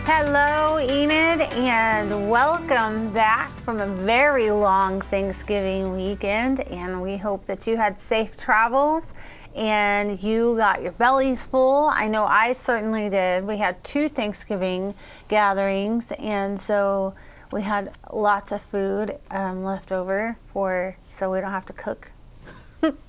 Hello, Enid, and welcome back from a very long Thanksgiving weekend. And we hope that you had safe travels and you got your bellies full. I know I certainly did. We had 2 Thanksgiving gatherings, and so we had lots of food left over so we don't have to cook.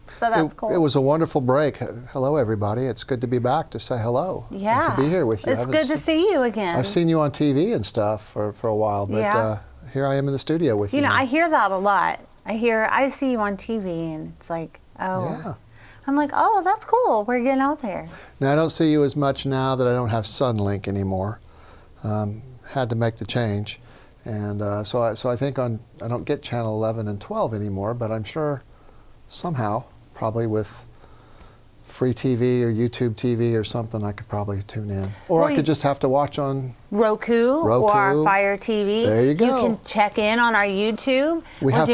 So that's cool. It was a wonderful break. Hello, everybody. It's good to be back to say hello. Yeah. And to be here with you. It's good to see you again. I've seen you on TV and stuff for a while, but here I am in the studio with you. You know, I hear that a lot. I see you on TV, and it's like, oh. Yeah. I'm like, oh, that's cool. We're getting out there. Now, I don't see you as much now that I don't have Sunlink anymore. Had to make the change. And so I think I don't get channel 11 and 12 anymore, but I'm sure somehow, probably with free TV or YouTube TV or something, I could probably tune in. Or I could just have to watch on Roku or Fire TV. There you go. You can check in on our YouTube. We have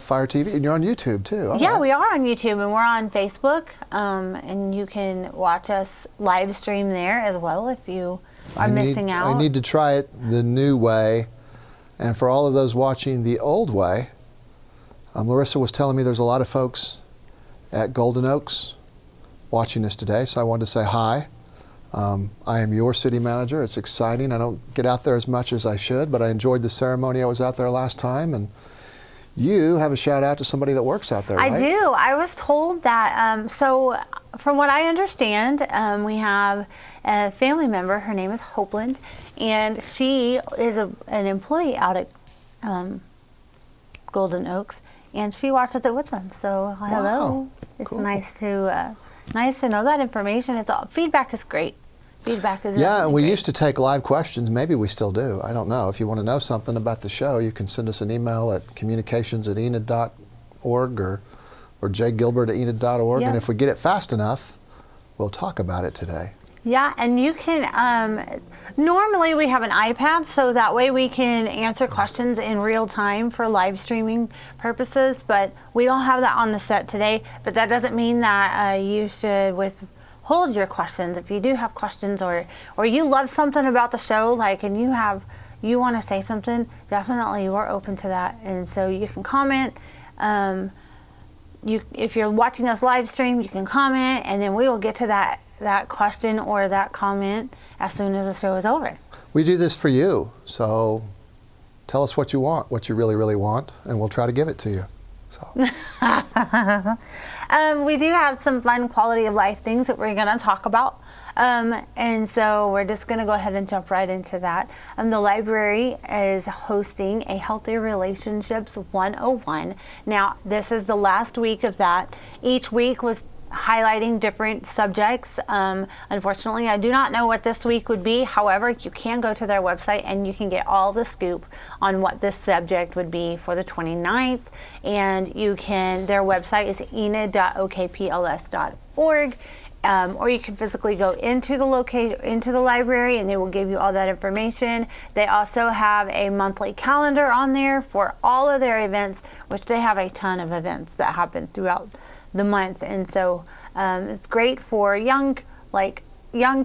Fire TV, and you're on YouTube too. Yeah, we are on YouTube, and we're on Facebook, and you can watch us live stream there as well if you are missing out. I need to try it the new way, and for all of those watching the old way, Larissa was telling me there's a lot of folks at Golden Oaks watching us today, so I wanted to say hi. I am your city manager. It's exciting. I don't get out there as much as I should, but I enjoyed the ceremony. I was out there last time, and you have a shout out to somebody that works out there, right? I do. I was told that, so from what I understand, we have a family member. Her name is Hopeland, and she is an employee out at Golden Oaks. And she watches it with them. So hello. Wow. It's cool. nice to know that information. Feedback is great. Feedback is and we great. used to take live questions. Maybe we still do. I don't know. If you want to know something about the show, you can send us an email at communications@enid.org or jgilbert@enid.org. Yeah. And if we get it fast enough, we'll talk about it today. Yeah, and you can, normally we have an iPad, so that way we can answer questions in real time for live streaming purposes, but we don't have that on the set today. But that doesn't mean that you should withhold your questions. If you do have questions or you love something about the show, and you want to say something, definitely we're open to that. And so you can comment. If you're watching us live stream, you can comment, and then we will get to that question or that comment as soon as the show is over. We do this for you, so tell us what you want, what you really, really want, and we'll try to give it to you. So. We do have some fun quality of life things that we're going to talk about. And so we're just going to go ahead and jump right into that. The library is hosting a Healthy Relationships 101. Now, this is the last week of that. Each week was highlighting different subjects. Unfortunately, I do not know what this week would be. However, you can go to their website and you can get all the scoop on what this subject would be for the 29th. And their website is enid.okpls.org. Or you can physically go into the library, and they will give you all that information. They also have a monthly calendar on there for all of their events, which they have a ton of events that happen throughout the month. And so it's great for young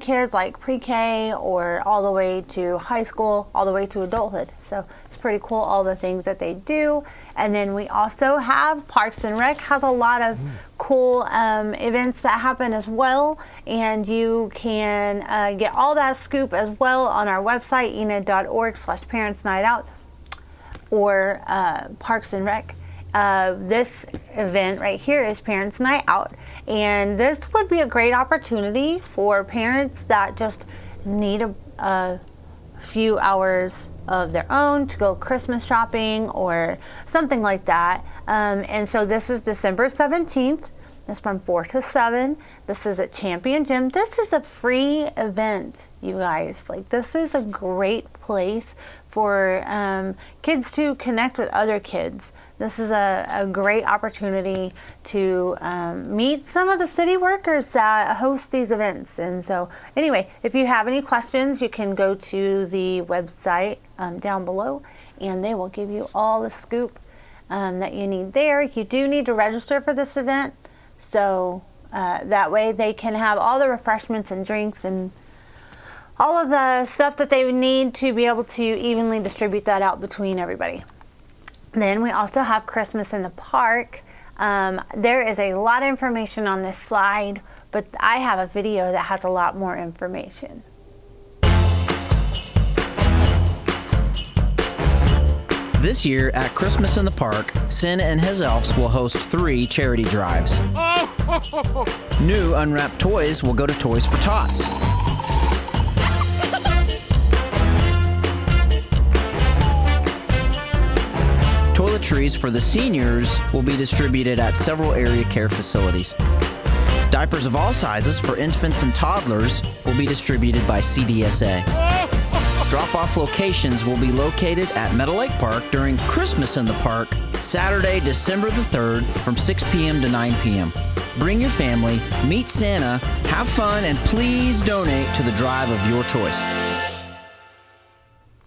kids, like pre-K or all the way to high school, all the way to adulthood. So it's pretty cool, all the things that they do. And then we also have Parks and Rec has a lot of cool events that happen as well. And you can get all that scoop as well on our website, enid.org/parentsnightout or Parks and Rec. This event right here is Parents Night Out, and this would be a great opportunity for parents that just need a few hours of their own to go Christmas shopping or something like that. And so this is December 17th. It's from 4 to 7. This is at Champion Gym. This is a free event, you guys. This is a great place for kids to connect with other kids. This is a great opportunity to meet some of the city workers that host these events. And so anyway, if you have any questions, you can go to the website down below, and they will give you all the scoop that you need there. You do need to register for this event, so that way they can have all the refreshments and drinks and all of the stuff that they would need to be able to evenly distribute that out between everybody. Then we also have Christmas in the Park. There is a lot of information on this slide, but I have a video that has a lot more information. This year at Christmas in the Park, Sin and his elves will host 3 charity drives. New unwrapped toys will go to Toys for Tots. Toiletries for the seniors will be distributed at several area care facilities. Diapers of all sizes for infants and toddlers will be distributed by CDSA. Drop-off locations will be located at Meadow Lake Park during Christmas in the Park, Saturday, December the 3rd from 6 p.m. to 9 p.m. Bring your family, meet Santa, have fun, and please donate to the drive of your choice.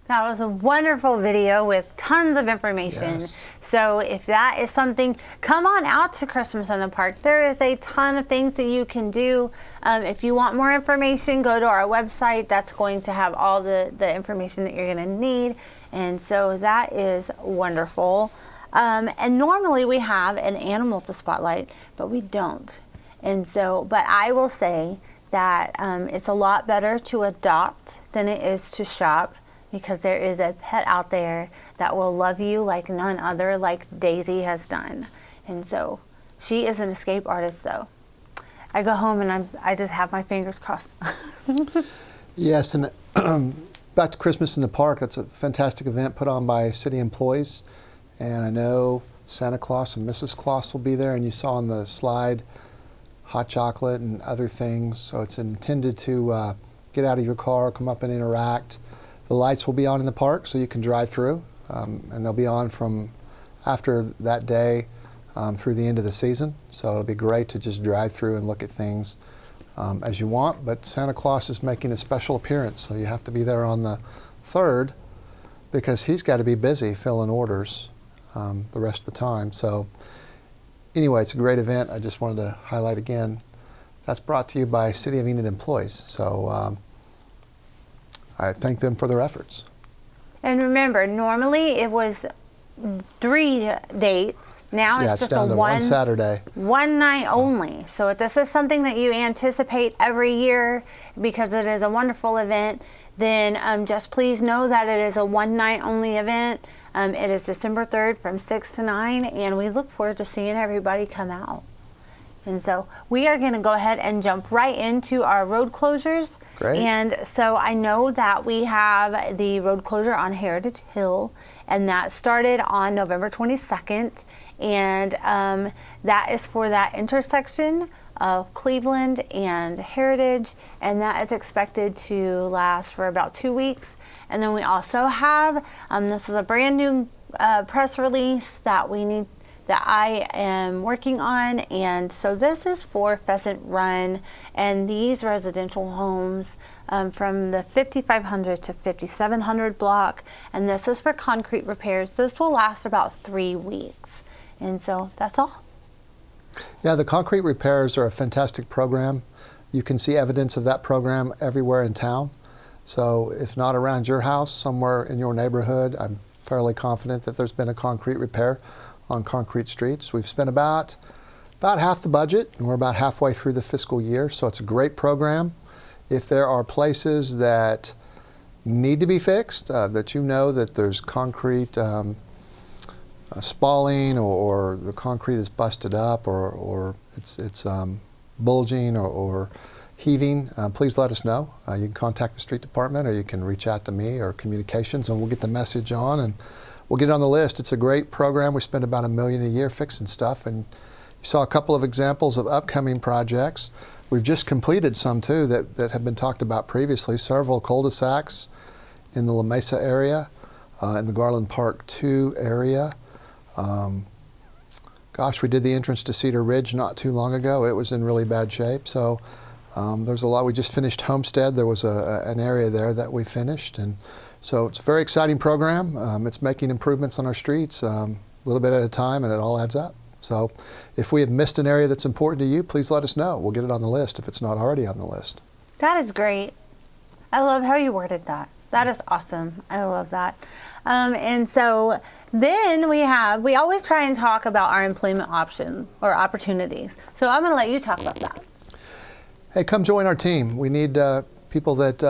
That was a wonderful video with tons of information. Yes. So if that is something, come on out to Christmas in the Park. There is a ton of things that you can do. If you want more information, go to our website. That's going to have all the information that you're going to need. And so that is wonderful. And normally we have an animal to spotlight, but we don't. And so, but I will say that it's a lot better to adopt than it is to shop, because there is a pet out there that will love you like none other, like Daisy has done. And so she is an escape artist, though. I go home and I just have my fingers crossed. Yes, and back to Christmas in the Park, that's a fantastic event put on by city employees. And I know Santa Claus and Mrs. Claus will be there, and you saw on the slide hot chocolate and other things. So it's intended to get out of your car, come up and interact. The lights will be on in the park so you can drive through, and they'll be on from after that day through the end of the season. So it'll be great to just drive through and look at things as you want. But Santa Claus is making a special appearance, so you have to be there on the 3rd because he's got to be busy filling orders the rest of the time. So anyway, it's a great event. I just wanted to highlight again, that's brought to you by City of Enid employees. So I thank them for their efforts. And remember, normally it was 3 dates. Now Yeah, it's just down a to one Saturday. one night only. So if this is something that you anticipate every year because it is a wonderful event, then just please know that it is a one night only event. It is December 3rd from 6 to 9, and we look forward to seeing everybody come out. And so we are going to go ahead and jump right into our road closures. Great. And so I know that we have the road closure on Heritage Hill, and that started on November 22nd. And that is for that intersection of Cleveland and Heritage, and that is expected to last for about 2 weeks. And then we also have, this is a brand new press release that I am working on, and so this is for Pheasant Run and these residential homes from the 5500 to 5700 block, and this is for concrete repairs. This will last about 3 weeks, and so that's all. Yeah, the concrete repairs are a fantastic program. You can see evidence of that program everywhere in town. So if not around your house, somewhere in your neighborhood, I'm fairly confident that there's been a concrete repair on concrete streets. We've spent about half the budget, and we're about halfway through the fiscal year, so it's a great program. If there are places that need to be fixed, that you know that there's concrete spalling, or the concrete is busted up, or it's bulging or heaving, please let us know. You can contact the street department, or you can reach out to me or communications, and we'll get the message on and we'll get it on the list. It's a great program. We spend about $1 million a year fixing stuff, and you saw a couple of examples of upcoming projects. We've just completed some too that have been talked about previously. Several cul-de-sacs in the La Mesa area, in the Garland Park 2 area. Gosh, we did the entrance to Cedar Ridge not too long ago. It was in really bad shape. So there's a lot. We just finished Homestead. There was an area there that we finished, and so it's a very exciting program. It's making improvements on our streets a little bit at a time, and it all adds up. So if we have missed an area that's important to you, please let us know. We'll get it on the list if it's not already on the list. That is great. I love how you worded that. That is awesome. I love that. And so then we always try and talk about our employment options or opportunities. So I'm going to let you talk about that. Hey, come join our team. We need people that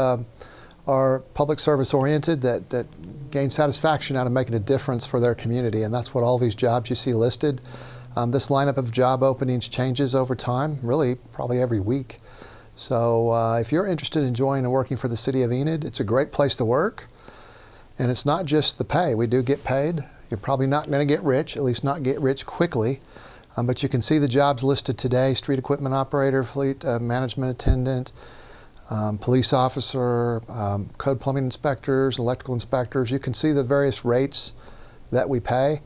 are public service oriented, that gain satisfaction out of making a difference for their community. And that's what all these jobs you see listed. This lineup of job openings changes over time, really probably every week. So if you're interested in joining and working for the City of Enid, it's a great place to work. And it's not just the pay. We do get paid. You're probably not going to get rich, at least not get rich quickly. But you can see the jobs listed today: street equipment operator, fleet management attendant, police officer, code plumbing inspectors, electrical inspectors. You can see the various rates that we pay.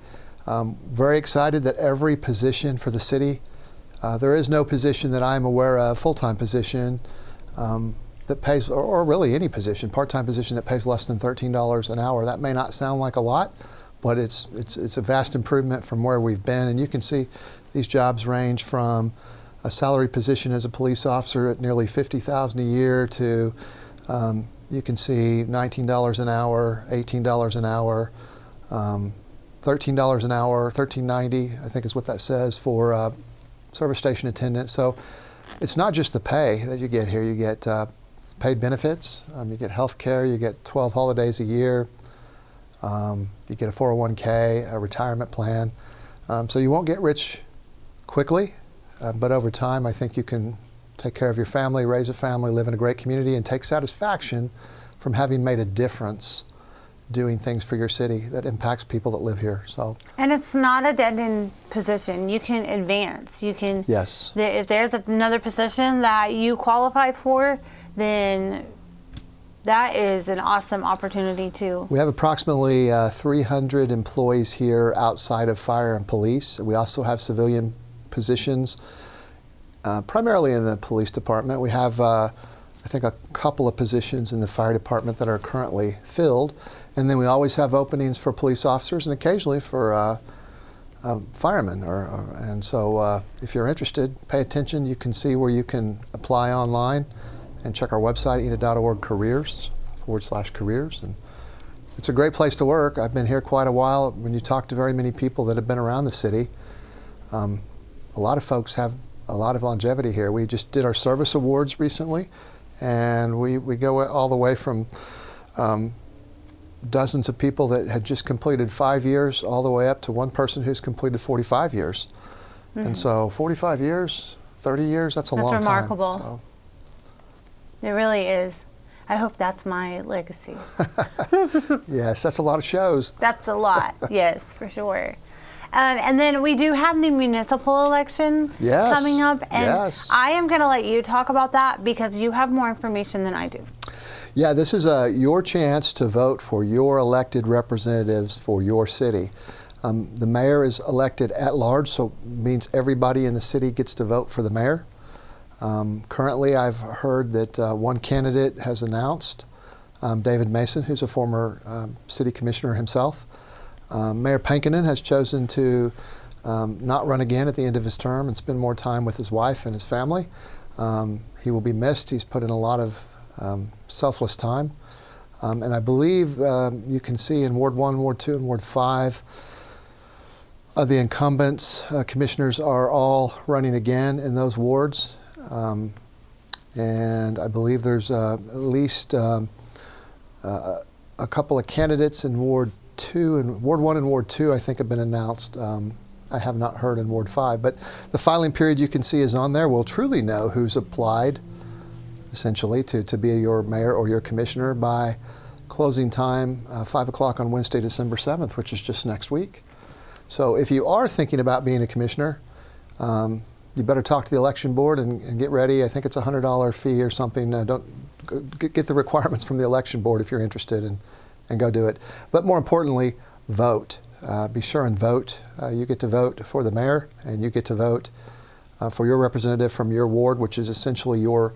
Very excited that every position for the city, there is no position that I'm aware of, full-time position, that pays, or really any position, part-time position that pays less than $13 an hour. That may not sound like a lot, but it's a vast improvement from where we've been. And you can see these jobs range from a salary position as a police officer at nearly $50,000 a year to you can see $19 an hour, $18 an hour, $13 an hour, $13.90 I think is what that says for service station attendant. So it's not just the pay that you get here. You get paid benefits, you get health care, you get 12 holidays a year, you get a 401k, a retirement plan. So you won't get rich quickly, but over time I think you can take care of your family, raise a family, live in a great community, and take satisfaction from having made a difference doing things for your city that impacts people that live here. So, and it's not a dead-end position. You can advance. You can. Yes. If there's another position that you qualify for, then that is an awesome opportunity too. We have approximately 300 employees here outside of fire and police. We also have civilian positions, primarily in the police department. We have, I think, a couple of positions in the fire department that are currently filled. And then we always have openings for police officers and occasionally for firemen. And so if you're interested, pay attention. You can see where you can apply online and check our website, enid.org careers/careers. And it's a great place to work. I've been here quite a while. When you talk to very many people that have been around the city, a lot of folks have a lot of longevity here. We just did our service awards recently, and we go all the way from dozens of people that had just completed 5 years all the way up to one person who's completed 45 years. Mm-hmm. And so 45 years, 30 years, that's a long time. That's remarkable. So. It really is. I hope that's my legacy. Yes, that's a lot of shows. That's a lot, yes, for sure. And then we do have the municipal election coming up, and I am going to let you talk about that because you have more information than I do. Yeah, this is your chance to vote for your elected representatives for your city. The mayor is elected at large, so it means everybody in the city gets to vote for the mayor. Currently, I've heard that one candidate has announced, David Mason, who's a former city commissioner himself. Mayor Pankinen has chosen to not run again at the end of his term and spend more time with his wife and his family. He will be missed. He's put in a lot of selfless time. And I believe you can see in Ward 1, Ward 2, and Ward 5, the incumbents, commissioners are all running again in those wards. And I believe there's at least a couple of candidates in Ward 2 and Ward 1 and Ward 2 I think have been announced. I have not heard in Ward 5, but the filing period you can see is on there. We'll truly know who's applied essentially to be your mayor or your commissioner by closing time 5 o'clock on Wednesday, December 7th, which is just next week. So if you are thinking about being a commissioner, you better talk to the election board and get ready. I think it's a $100 fee or something. Don't get the requirements from the election board if you're interested, and go do it. But more importantly, vote. Be sure and vote. You get to vote for the mayor, and you get to vote for your representative from your ward, which is essentially your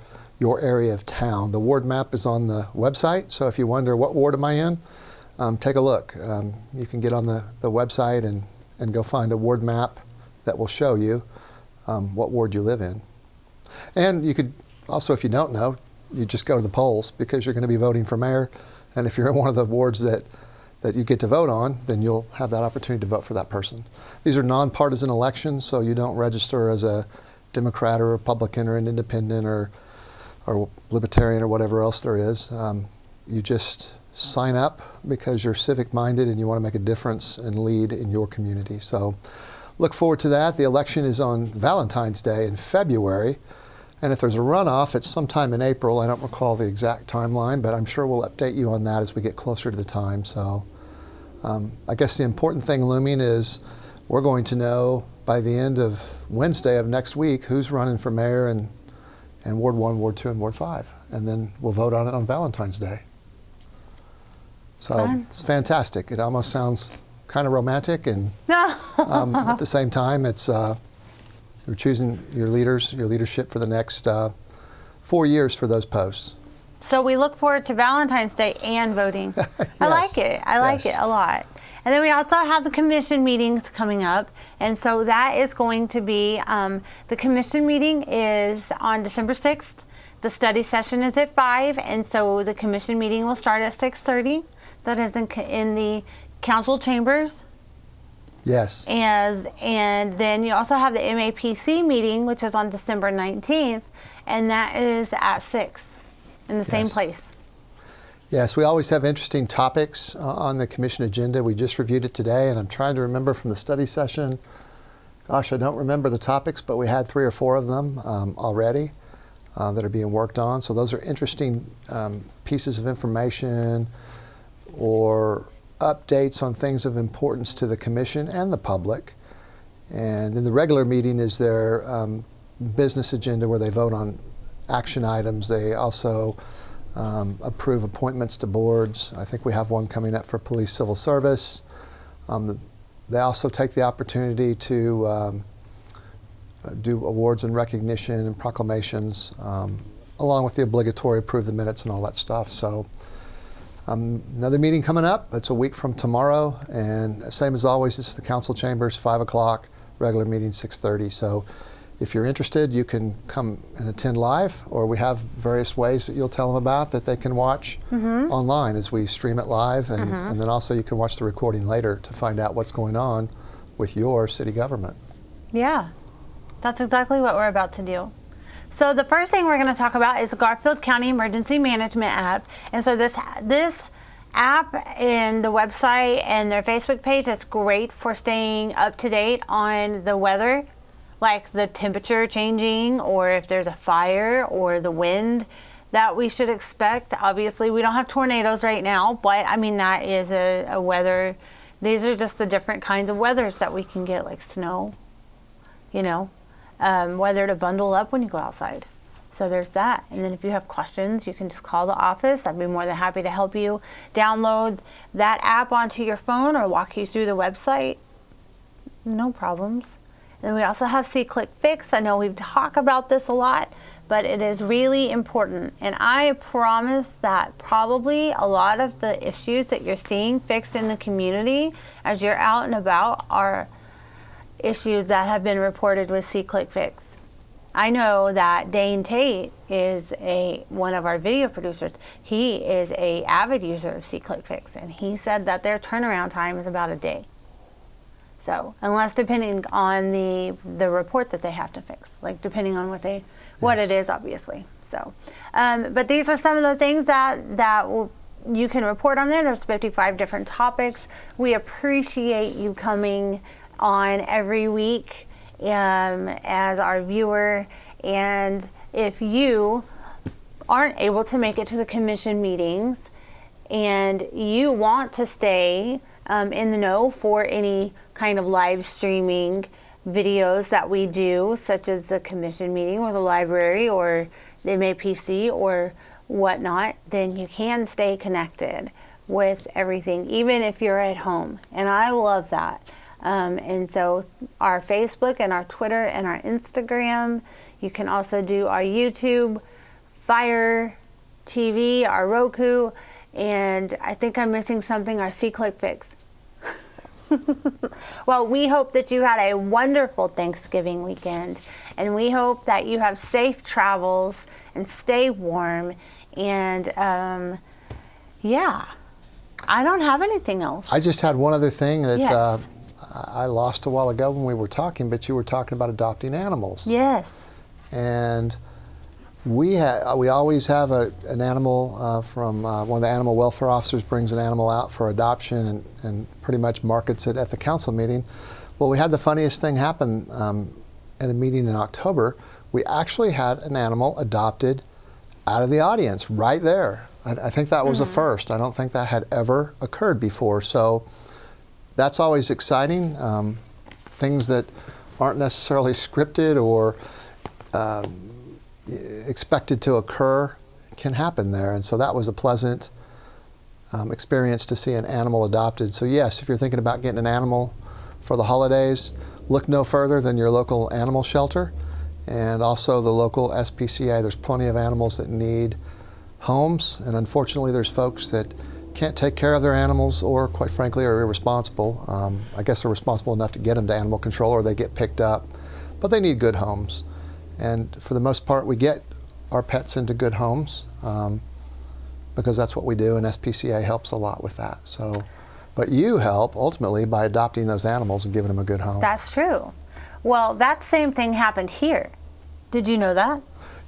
area of town. The ward map is on the website, so if you wonder what ward am I in, take a look. You can get on the website and go find a ward map that will show you what ward you live in. And you could also, if you don't know, you just go to the polls because you're going to be voting for mayor. And if you're in one of the wards that you get to vote on, then you'll have that opportunity to vote for that person. These are nonpartisan elections, so you don't register as a Democrat or Republican or an independent or libertarian or whatever else there is. You just sign up because you're civic minded and you want to make a difference and lead in your community. So look forward to that. The election is on Valentine's Day in February. And if there's a runoff, it's sometime in April. I don't recall the exact timeline, but I'm sure we'll update you on that as we get closer to the time. So I guess the important thing looming is we're going to know by the end of Wednesday of next week who's running for mayor and Ward 1, Ward 2, and Ward 5. And then we'll vote on it on Valentine's Day. So Fun. It's fantastic. It almost sounds kind of romantic, and at the same time, it's you're choosing your leaders, your leadership for the next 4 years for those posts. So we look forward to Valentine's Day and voting. Yes. I like it. I like Yes. it a lot. And then we also have the commission meetings coming up. And so that is going to be, the commission meeting is on December 6th. The study session is at 5. And so the commission meeting will start at 6:30. That is in the council chambers. Yes. And then you also have the MAPC meeting, which is on December 19th. And that is at 6 in the same Yes. place. Yes, we always have interesting topics on the commission agenda. We just reviewed it today, and I'm trying to remember from the study session. Gosh, I don't remember the topics, but we had 3 or 4 of them already that are being worked on. So those are interesting pieces of information or updates on things of importance to the commission and the public. And then the regular meeting is their business agenda where they vote on action items. They also approve appointments to boards. I think we have one coming up for police civil service. They also take the opportunity to do awards and recognition and proclamations, along with the obligatory approve the minutes and all that stuff. So another meeting coming up. It's a week from tomorrow, and same as always, it's the council chambers, 5 o'clock, regular meeting 6:30. So if you're interested, you can come and attend live, or we have various ways that you'll tell them about that they can watch online as we stream it live, and then also you can watch the recording later to find out what's going on with your city government. Yeah, that's exactly what we're about to do. So the first thing we're going to talk about is the Garfield County Emergency Management app. And so this app and the website and their Facebook page is great for staying up to date on the weather, like the temperature changing, or if there's a fire or the wind that we should expect. Obviously, we don't have tornadoes right now, but I mean, that is a weather. These are just the different kinds of weathers that we can get, like snow, weather to bundle up when you go outside. So there's that. And then if you have questions, you can just call the office. I'd be more than happy to help you download that app onto your phone or walk you through the website. No problems. And we also have C-Click Fix. I know we talk about this a lot, but it is really important. And I promise that probably a lot of the issues that you're seeing fixed in the community as you're out and about are issues that have been reported with C-Click Fix. I know that Dane Tate is one of our video producers. He is an avid user of C-Click Fix, and he said that their turnaround time is about a day. So, unless depending on the report that they have to fix, like depending on what it is, obviously. So, but these are some of the things that you can report on there. There's 55 different topics. We appreciate you coming on every week as our viewer. And if you aren't able to make it to the commission meetings and you want to stay in the know for any kind of live streaming videos that we do, such as the commission meeting or the library or the MAPC or whatnot, then you can stay connected with everything, even if you're at home. And I love that. And so our Facebook and our Twitter and our Instagram, you can also do our YouTube, Fire TV, our Roku, and I think I'm missing something, our C-Click Fix. Well, we hope that you had a wonderful Thanksgiving weekend, And we hope that you have safe travels and stay warm. And yeah, I don't have anything else. I just had one other thing that Yes. I lost a while ago when we were talking, but you were talking about adopting animals. Yes. And we always have an animal from one of the animal welfare officers brings an animal out for adoption and pretty much markets it at the council meeting. Well, we had the funniest thing happen at a meeting in October. We actually had an animal adopted out of the audience right there. I think that was a first. I don't think that had ever occurred before. So that's always exciting. Things that aren't necessarily scripted or expected to occur can happen there. And so that was a pleasant experience to see an animal adopted. So yes, if you're thinking about getting an animal for the holidays, look no further than your local animal shelter and also the local SPCA. There's plenty of animals that need homes, and unfortunately there's folks that can't take care of their animals or, quite frankly, are irresponsible. I guess they're responsible enough to get them to animal control or they get picked up, but they need good homes. And for the most part, we get our pets into good homes because that's what we do, and SPCA helps a lot with that. So, but you help ultimately by adopting those animals and giving them a good home. That's true. Well, that same thing happened here. Did you know that?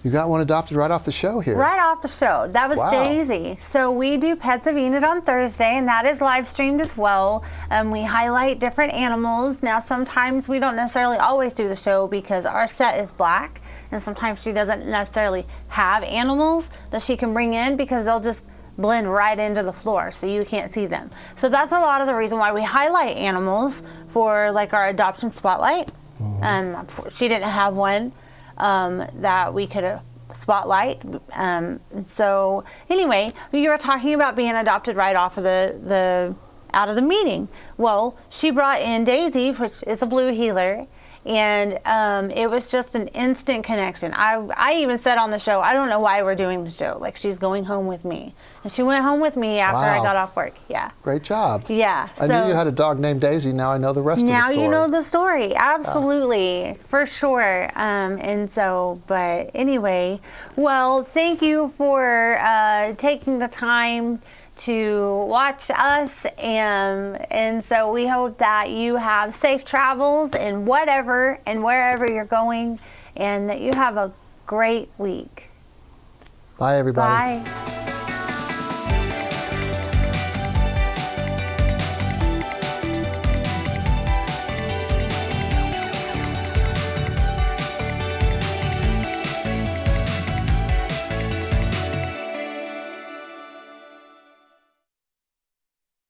You got one adopted right off the show here. Right off the show. That was Wow. Daisy. So we do Pets of Enid on Thursday, and that is live streamed as well. We highlight different animals. Now, sometimes we don't necessarily always do the show because our set is black, and sometimes she doesn't necessarily have animals that she can bring in because they'll just blend right into the floor so you can't see them. So that's a lot of the reason why we highlight animals for like our adoption spotlight. She didn't have one that we could spotlight. So anyway, you were talking about being adopted right off of the out of the meeting. Well, she brought in Daisy, which is a blue heeler, and it was just an instant connection. I even said on the show, I don't know why we're doing the show. Like, she's going home with me. And she went home with me after I Wow. got off work. Yeah. Great job. Yeah. I knew you had a dog named Daisy. Now I know the rest of the Now story. you know the story. Absolutely. For sure. And so, but anyway, well, thank you for taking the time to watch us. And so we hope that you have safe travels in whatever and wherever you're going, and that you have a great week. Bye, everybody. Bye.